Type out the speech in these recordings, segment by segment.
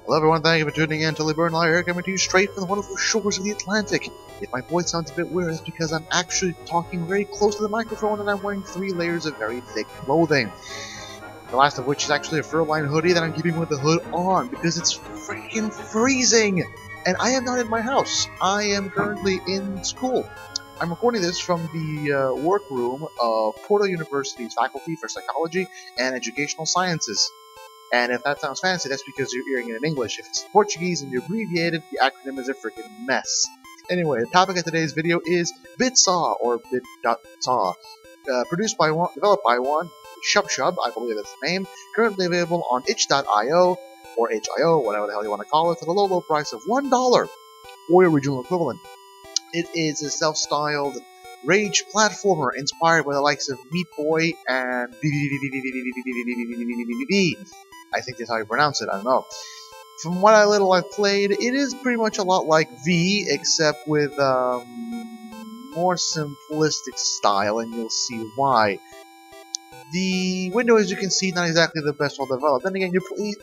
Hello everyone, thank you for tuning in. Tully Burnalot here, coming to you straight from the wonderful shores of the Atlantic. If my voice sounds a bit weird, it's because I'm actually talking very close to the microphone and I'm wearing 3 layers of very thick clothing. The last of which is actually a fur-lined hoodie that I'm keeping with the hood on because it's freaking freezing! And I am not in my house. I am currently in school. I'm recording this from the workroom of Porto University's Faculty for Psychology and Educational Sciences. And if that sounds fancy, that's because you're hearing it in English. If it's Portuguese and you abbreviate it, the acronym is a freaking mess. Anyway, the topic of today's video is Bit.Saw, or Bit.Saw. Produced by one, developed by one, Shub, I believe that's the name, currently available on itch.io, or HIO, whatever the hell you want to call it, for the low price of $1, or your regional equivalent. It is a self-styled rage platformer inspired by the likes of Meat Boy and I think that's how you pronounce it, I don't know. From what I've played, it is pretty much a lot like V, except with more simplistic style, and you'll see why. The window, as you can see, not exactly the best well developed. Then again,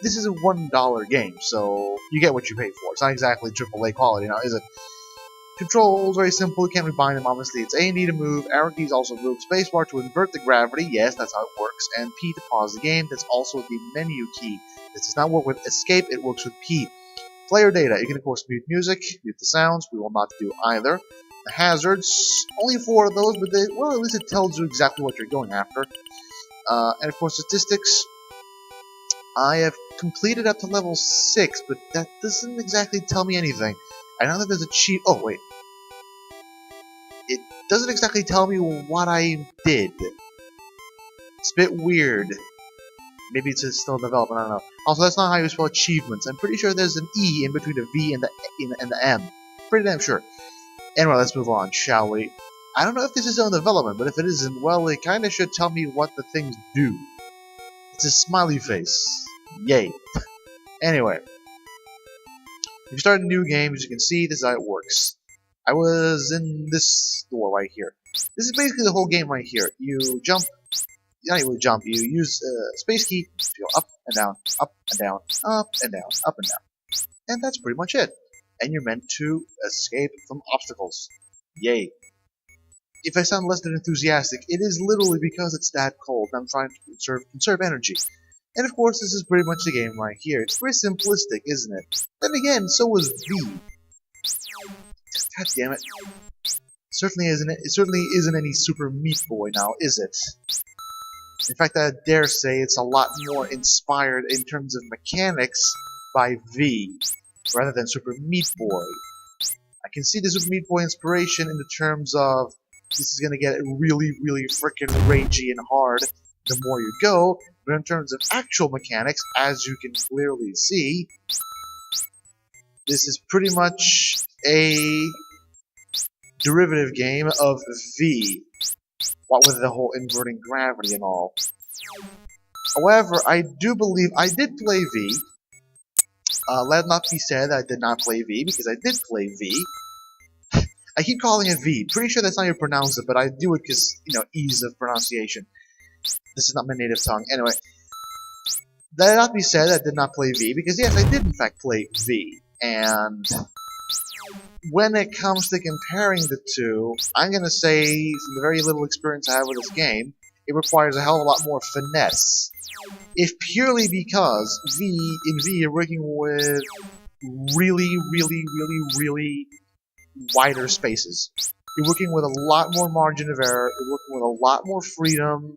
this is a $1 game, so you get what you pay for. It's not exactly AAA quality now, is it? Controls, very simple, you can't rebind them, obviously. It's A and D to move, arrow keys also move, spacebar to invert the gravity, yes, that's how it works, and P to pause the game, that's also the menu key. This does not work with escape, it works with P. Player data, you can of course mute music, mute the sounds, we will not do either. The hazards, only 4 of those, but well, at least it tells you exactly what you're going after. And of course statistics, I have completed up to level 6, but that doesn't exactly tell me anything. I know that there's a cheat. Oh, wait. It doesn't exactly tell me what I did. It's a bit weird. Maybe it's still in development, I don't know. Also, that's not how you spell achievements. I'm pretty sure there's an E in between the V and the M. Pretty damn sure. Anyway, let's move on, shall we? I don't know if this is still in development, but if it isn't, well, it kinda should tell me what the things do. It's a smiley face. Yay. Anyway. If you start a new game, as you can see, this is how it works. I was in this door right here. This is basically the whole game right here. You jump, not even jump, you use space key to go up and down, up and down, up and down, up and down. And that's pretty much it. And you're meant to escape from obstacles. Yay. If I sound less than enthusiastic, it is literally because it's that cold and I'm trying to conserve energy. And of course, this is pretty much the game right here. It's very simplistic, isn't it? Then again, so was V. God damn it. Certainly isn't any Super Meat Boy now, is it? In fact, I dare say it's a lot more inspired in terms of mechanics by V, rather than Super Meat Boy. I can see the Super Meat Boy inspiration in the terms of this is gonna get really, really frickin' ragey and hard the more you go, but in terms of actual mechanics, as you can clearly see, this is pretty much a derivative game of V, what with the whole inverting gravity and all. However, I do believe I did play V. Let not be said I did not play V, because I did play V. I keep calling it V. Pretty sure that's not how you pronounce it, but I do it because, you know, ease of pronunciation. This is not my native tongue. Anyway, let not be said I did not play V, because yes, I did in fact play V. And when it comes to comparing the two, I'm going to say, from the very little experience I have with this game, it requires a hell of a lot more finesse. If purely because in V you're working with really wider spaces. You're working with a lot more margin of error, you're working with a lot more freedom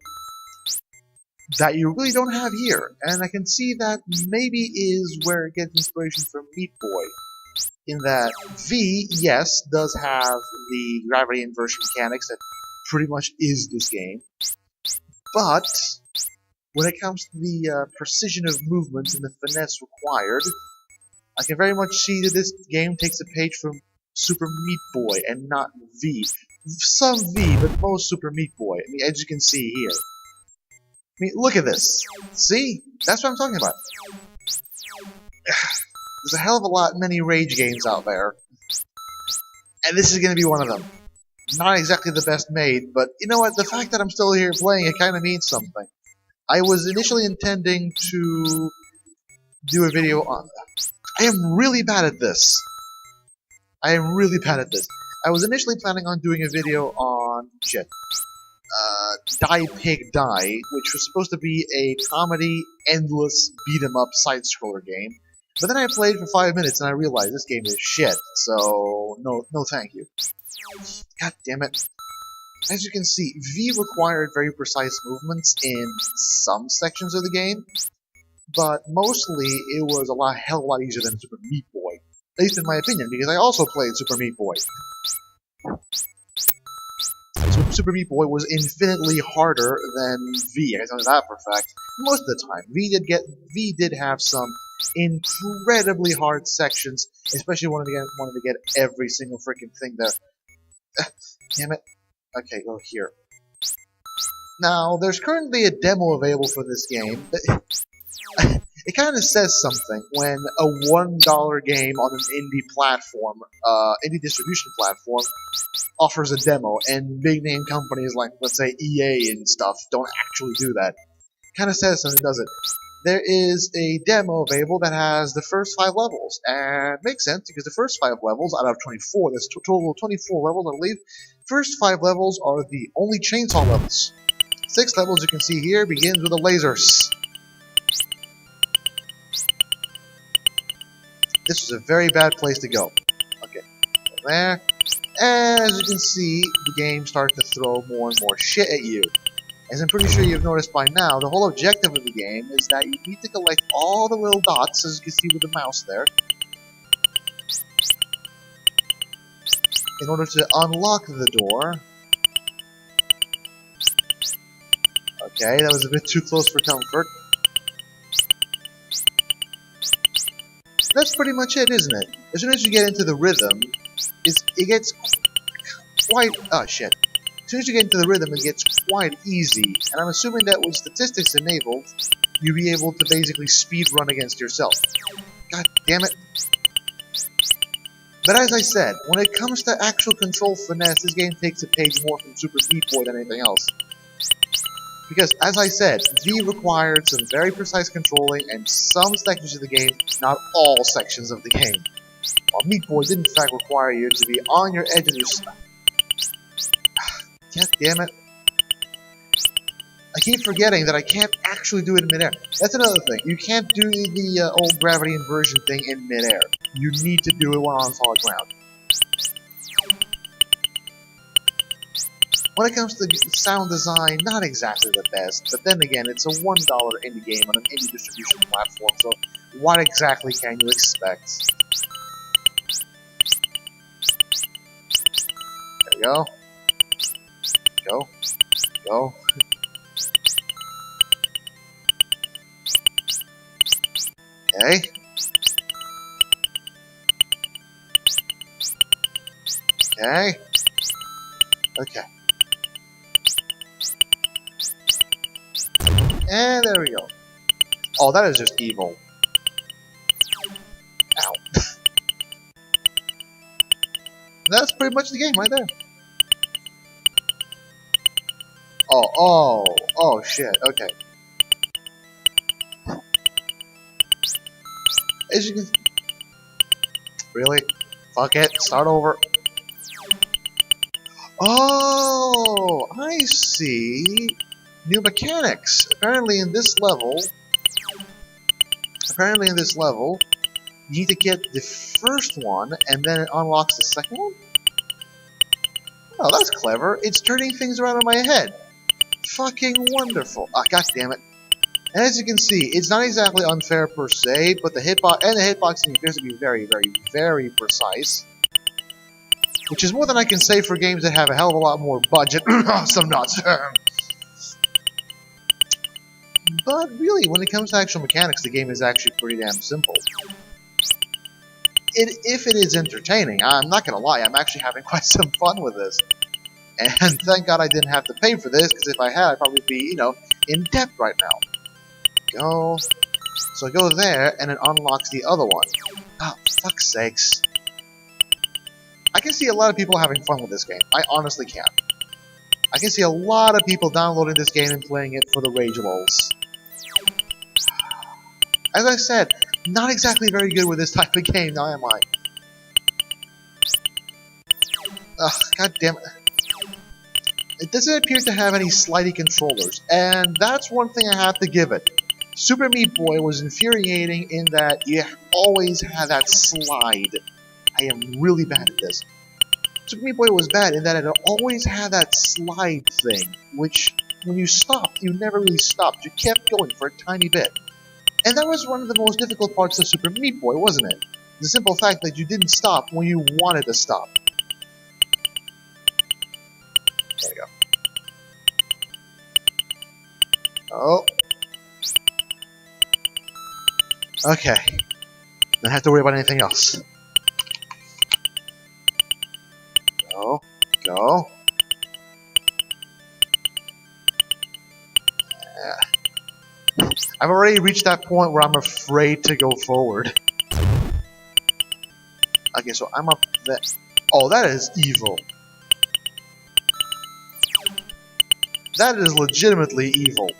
that you really don't have here. And I can see that maybe is where it gets inspiration from Meat Boy. In that V, yes, does have the gravity inversion mechanics that pretty much is this game. But when it comes to the precision of movement and the finesse required, I can very much see that this game takes a page from Super Meat Boy and not V. Some V, but most Super Meat Boy. I mean, as you can see here. I mean, look at this. See? That's what I'm talking about. There's a hell of a lot many rage games out there. And this is going to be one of them. Not exactly the best made, but you know what? The fact that I'm still here playing it kind of means something. I was initially intending to do a video on... I am really bad at this. I am really bad at this. I was initially planning on doing a video on... shit. Die Pig Die, which was supposed to be a comedy, endless, beat-em-up side-scroller game. But then I played for 5 minutes and I realized this game is shit, so no thank you. God damn it. As you can see, V required very precise movements in some sections of the game, but mostly it was a hell of a lot easier than Super Meat Boy. At least in my opinion, because I also played Super Meat Boy. Super Meat Boy was infinitely harder than V, I know that for a fact. Most of the time. V did have some incredibly hard sections, especially when I wanted to get every single freaking thing there. Damn it. Okay, go here. Now, there's currently a demo available for this game. It kind of says something when a $1 game on an indie platform, indie distribution platform, offers a demo, and big name companies like, let's say, EA and stuff don't actually do that. Kind of says something, does it? There is a demo available that has the first 5 levels, and it makes sense because the first 5 levels out of 24, there's a total of 24 levels, I believe. First 5 levels are the only chainsaw levels. 6 levels you can see here begins with the lasers. This was a very bad place to go. Okay, go there. As you can see, the game starts to throw more and more shit at you. As I'm pretty sure you've noticed by now, the whole objective of the game is that you need to collect all the little dots, as you can see with the mouse there, in order to unlock the door. Okay, that was a bit too close for comfort. That's pretty much it, isn't it? As soon as you get into the rhythm, it gets quite... oh, shit. As soon as you get into the rhythm, it gets quite easy, and I'm assuming that with statistics enabled, you'll be able to basically speed run against yourself. God damn it. But as I said, when it comes to actual control finesse, this game takes a page more from Super Meat Boy than anything else. Because, as I said, V required some very precise controlling and some sections of the game, not all sections of the game. While Meat Boy did in fact require you to be on your edge of your... God damn it. I keep forgetting that I can't actually do it in midair. That's another thing. You can't do the old gravity inversion thing in midair. You need to do it when on solid ground. When it comes to sound design, not exactly the best, but then again, it's a $1 indie game on an indie distribution platform, so what exactly can you expect? There we go. Go. Go. Okay. Okay. Okay. And there we go. Oh, that is just evil. Ow. That's pretty much the game right there. Oh, shit, okay. As you can... Really? Fuck it, start over. Oh, I see. New mechanics. Apparently in this level, you need to get the first one, and then it unlocks the second one? Oh, that's clever. It's turning things around in my head. Fucking wonderful. Ah, god damn it. And as you can see, it's not exactly unfair per se, but the hitboxing appears to be very, very, very precise. Which is more than I can say for games that have a hell of a lot more budget. Some nuts. But really, when it comes to actual mechanics, the game is actually pretty damn simple. If it is entertaining, I'm not gonna lie, I'm actually having quite some fun with this. And thank God I didn't have to pay for this, because if I had, I'd probably be, you know, in debt right now. Go. So I go there, and it unlocks the other one. Oh, fuck's sakes. I can see a lot of people having fun with this game. I honestly can. I can see a lot of people downloading this game and playing it for the rage lulz. As I said, Not exactly very good with this type of game, now am I? Ugh, god damn it. It doesn't appear to have any slidey controllers, and that's one thing I have to give it. Super Meat Boy was infuriating in that you always had that slide. I am really bad at this. Super Meat Boy was bad in that it always had that slide thing, which, when you stopped, you never really stopped. You kept going for a tiny bit. And that was one of the most difficult parts of Super Meat Boy, wasn't it? The simple fact that you didn't stop when you wanted to stop. There we go. Oh. Okay. Don't have to worry about anything else. Go. Go. I've already reached that point where I'm afraid to go forward. Okay, so I'm up there. Oh, that is evil. That is legitimately evil.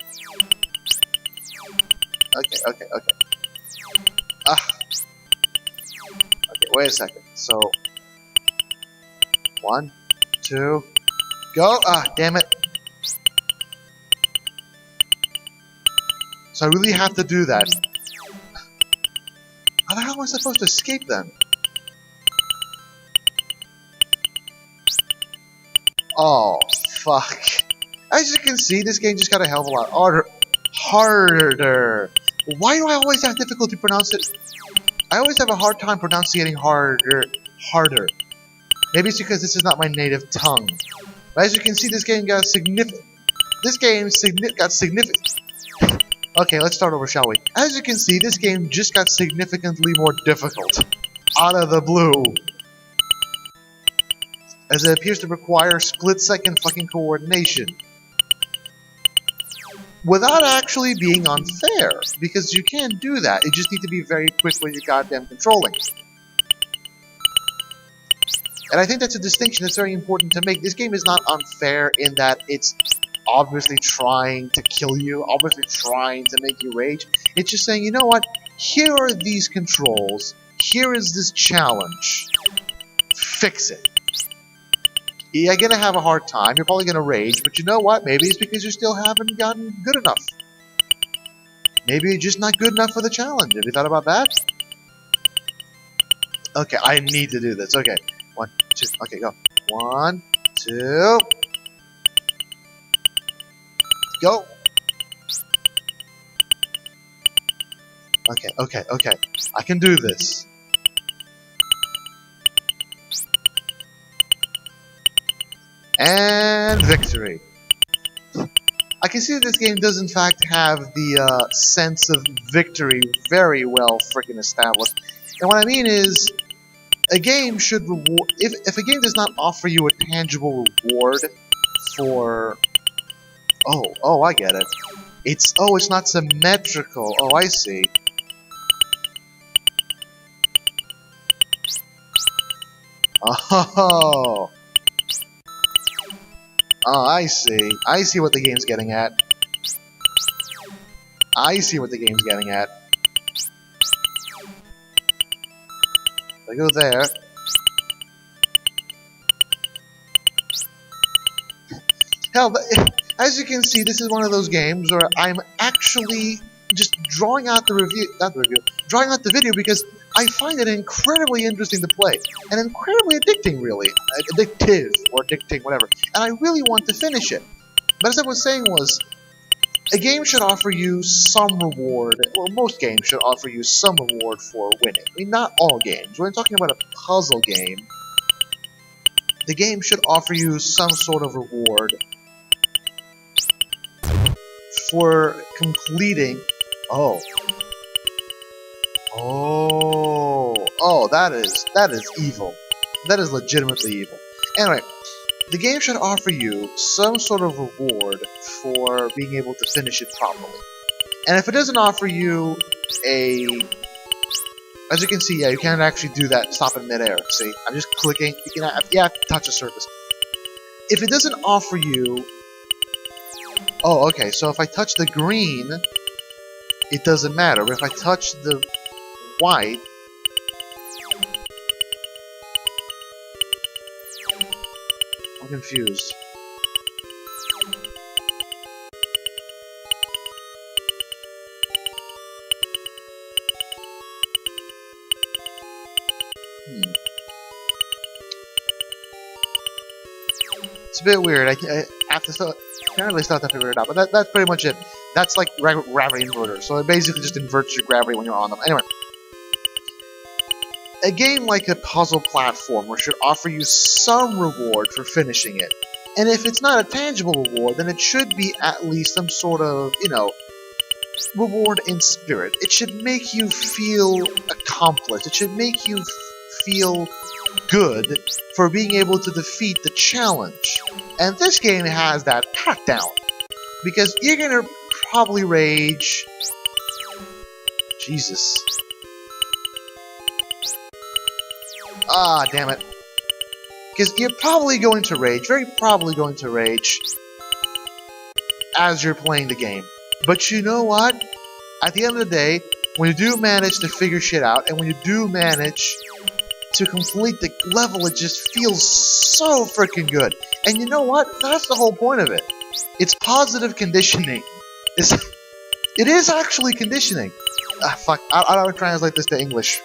Okay, okay, okay. Ah. Okay, wait a second. So, 1, 2, go! Ah, damn it. So I really have to do that. How the hell am I supposed to escape then? Oh, fuck. As you can see, this game just got a hell of a lot harder. Why do I always have difficulty pronouncing it? I always have a hard time pronouncing harder. Maybe it's because this is not my native tongue. But as you can see, this game got significant. Okay, let's start over, shall we? As you can see, this game just got significantly more difficult. Out of the blue. As it appears to require split-second fucking coordination. Without actually being unfair. Because you can't do that. You just need to be very quick when you're goddamn controlling. And I think that's a distinction that's very important to make. This game is not unfair in that it's obviously trying to kill you, obviously trying to make you rage. It's just saying, you know what? Here are these controls. Here is this challenge. Fix it. You're gonna have a hard time. You're probably gonna rage, but you know what? Maybe it's because you still haven't gotten good enough. Maybe you're just not good enough for the challenge. Have you thought about that? Okay, I need to do this. Okay. 1, 2. Okay, go. 1, 2. Go! Okay, okay, okay. I can do this. And victory. I can see that this game does in fact have the sense of victory very well freaking established. And what I mean is, a game should reward... If a game does not offer you a tangible reward for... Oh, I get it. It's not symmetrical. Oh, I see. Oh, I see. I see what the game's getting at. I see what the game's getting at. I go there. Hell, as you can see, this is one of those games where I'm actually just drawing out the drawing out the video because I find it incredibly interesting to play. And incredibly addicting, really. Addictive, or addicting, whatever. And I really want to finish it. But as I was saying a game should offer you some reward, or most games should offer you some reward for winning. I mean, not all games. When I'm talking about a puzzle game, the game should offer you some sort of reward for completing... Oh, that is evil. That is legitimately evil. Anyway, the game should offer you some sort of reward for being able to finish it properly. And if it doesn't offer you as you can see, yeah, you can't actually do that, stop in midair. See, I'm just clicking. You can touch the surface. If it doesn't offer you... Oh, okay, so if I touch the green, it doesn't matter. But if I touch the quite. I'm confused. It's a bit weird. I have to still, apparently still have to figure it out, but that's pretty much it. That's like gravity inverter, so it basically just inverts your gravity when you're on them. Anyway, a game like a puzzle platformer should offer you some reward for finishing it. And if it's not a tangible reward, then it should be at least some sort of, you know, reward in spirit. It should make you feel accomplished. It should make you feel good for being able to defeat the challenge. And this game has that packed down. Because you're gonna probably rage. Jesus. Ah, damn it. Because you're probably going to rage, very probably going to rage, as you're playing the game. But you know what? At the end of the day, when you do manage to figure shit out, and when you do manage to complete the level, it just feels so freaking good. And you know what? That's the whole point of it. It's positive conditioning. It is actually conditioning. Fuck, I don't translate this to English.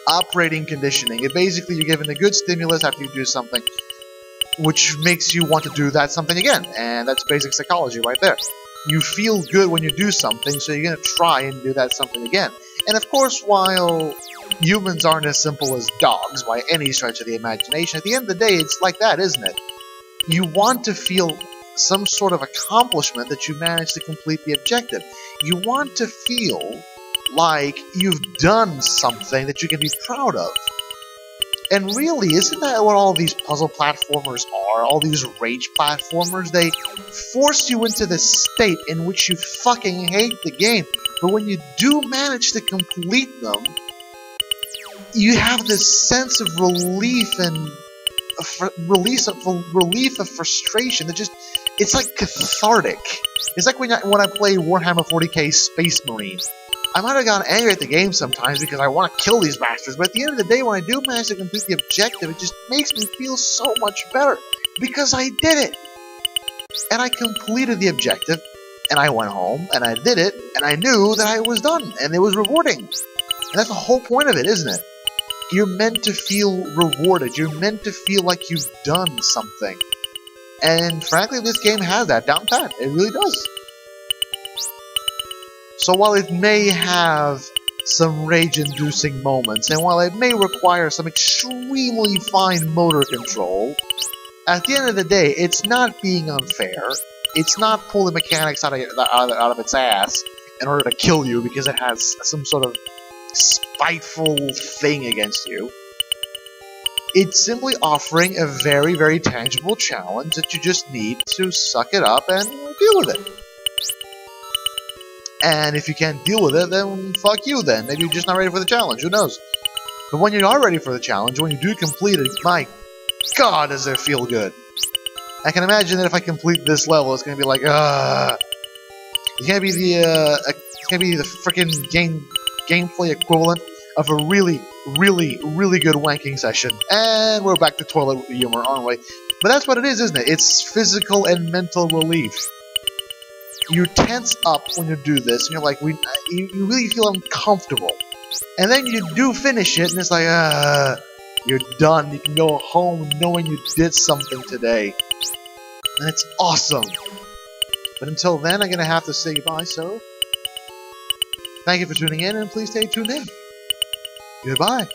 Operating conditioning. It basically, you're given a good stimulus after you do something, which makes you want to do that something again. And that's basic psychology right there. You feel good when you do something, so you're going to try and do that something again. And of course, while humans aren't as simple as dogs by any stretch of the imagination, at the end of the day, it's like that, isn't it? You want to feel some sort of accomplishment that you managed to complete the objective. You want to feel like you've done something that you can be proud of. And really, isn't that what all these puzzle platformers are? All these rage platformers? They force you into this state in which you fucking hate the game. But when you do manage to complete them, you have this sense of relief and relief of frustration that just, it's like cathartic. It's like when I play Warhammer 40k Space Marine. I might have gotten angry at the game sometimes because I want to kill these bastards, but at the end of the day, when I do manage to complete the objective, it just makes me feel so much better because I did it. And I completed the objective, and I went home, and I did it, and I knew that I was done, and it was rewarding. And that's the whole point of it, isn't it? You're meant to feel rewarded. You're meant to feel like you've done something. And frankly, this game has that down pat. It really does. So while it may have some rage-inducing moments, and while it may require some extremely fine motor control, at the end of the day, it's not being unfair. It's not pulling mechanics out of its ass in order to kill you because it has some sort of spiteful thing against you. It's simply offering a very, very tangible challenge that you just need to suck it up and deal with it. And if you can't deal with it, then fuck you then. Maybe you're just not ready for the challenge, who knows? But when you are ready for the challenge, when you do complete it, my god, does it feel good. I can imagine that if I complete this level, it's gonna be like, it's gonna be the freaking gameplay equivalent of a really, really, really good wanking session. And we're back to toilet humor, aren't we? But that's what it is, isn't it? It's physical and mental relief. You tense up when you do this, and you're like, you really feel uncomfortable. And then you do finish it, and it's like, you're done. You can go home knowing you did something today. And it's awesome. But until then, I'm going to have to say goodbye, so thank you for tuning in, and please stay tuned in. Goodbye.